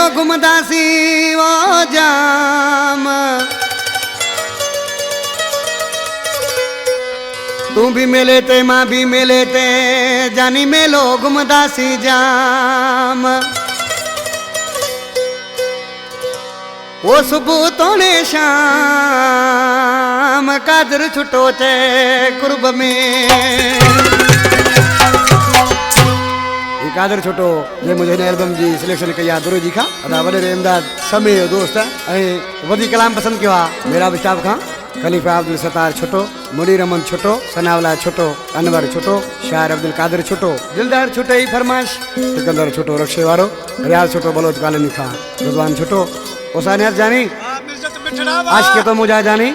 घुमदासी वो जाम तू भी मेले ते मां भी मेले ते जानी मेलो घुमदासी जाम वो सुबह तोने शाम कादर छुटो चे कुर्ब में कादर छोटो ये मुझे एल्बम जी सिलेक्शन कया गुरु जी खां अदा वडे इमदाद समय दोस्त ऐं वधी कलाम पसंद किया मेरा स्टाफ खां खलीफा अब्दुल सत्तार छोटो मुनीर अमन छोटो सनावला छोटो अनवर छोटो शायर अब्दुल कादिर छोटो दिलदार छोटे ही फरमाश सिकंदर छोटो रक्षे वारो रियाज छोटो बलोच कॉलोनी खां रिजवान छोटो ओसानियत जानी आज के तो मुझा जानी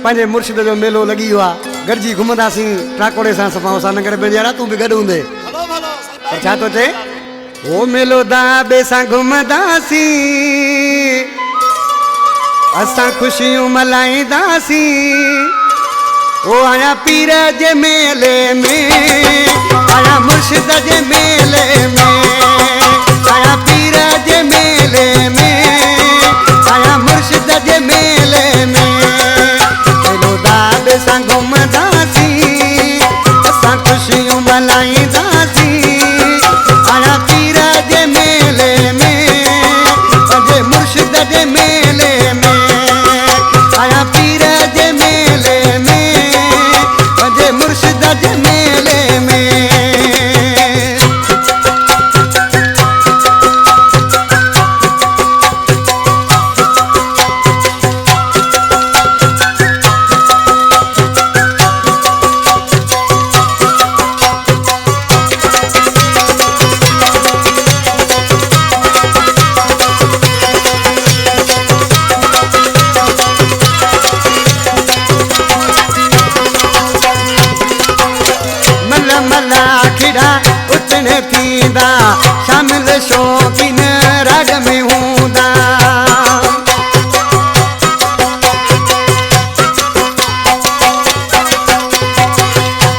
पंजे मुर्शिद जो मेलो लगी हुआ गरजी घुमदासी ट्राकोड़े सा सफा ओसा नगर बेजारा तू भी गड हुंदे छा तो चे ओ मेलो दाबे सा घुमदासी असा खुशियों मलाईंदासी ओ आया पीर जे मेले में आया मुर्शिद जे मेले में आया पीर जे मेले में आया मुर्शिद जे मेले में मेलो दाबे सा घुमदासी असा खुशियों मलाईंदासी आया पीर जे मेले में अजे मुर्शिद जे मेले में आया पीर जे मेले में अजे मुर्शिद जे मेले में उतने थींदा शामिल शौकीन राग में हूंदा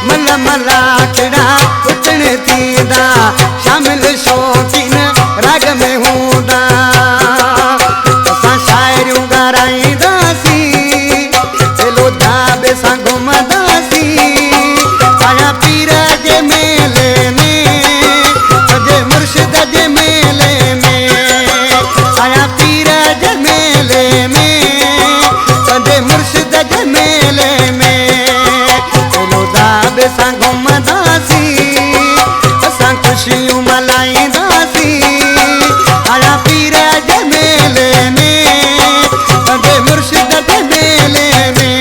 मल मला खिड़ा उतने थींदा शामिल शौकीन राग में हूंदा असां शायरियूं ॻाराईंदासी दिलो दाबे सां घुमंदासी आया पीर जे मेले में अजे मुर्शिद जे मेले में आया पीर जे मेले में अजे मुर्शिद जे मेले में चलो दाबे सां घुमंदासी असां खुशियूं मलाईंदासी आया पीर जे मेले में अजे मुर्शिद जे मेले में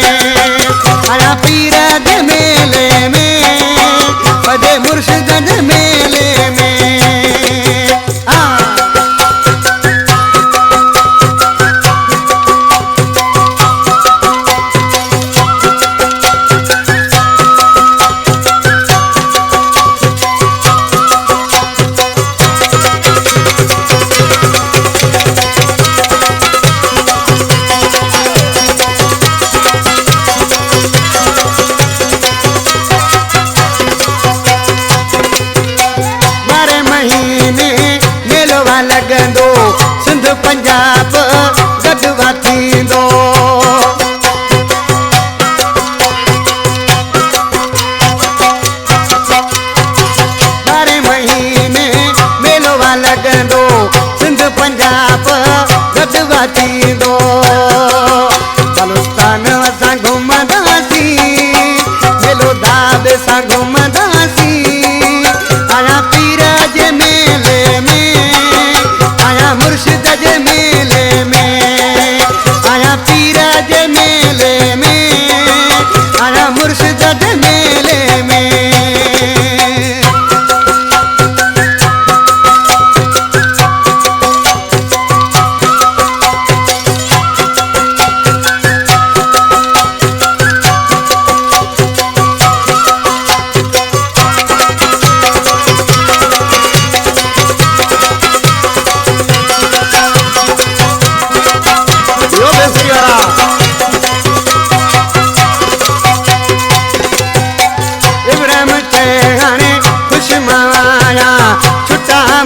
आया पीर जे मेले में अजे मुर्शिद जे मेले में लगंदो सिंध पंजाब गदवा थींदो बारे महीने मेलो लगंदो सिंध पंजाब गदवा थींदो बलुस्तान असां घुमंदासी मेलो दाबे सां घुमंदासी आया पीर जे मेले में आया मुर्शिद जे मेले में आया पीर जे मेले में आया मुर्शिद जे मेले में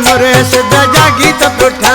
मुर्शिद जा गीत पुठा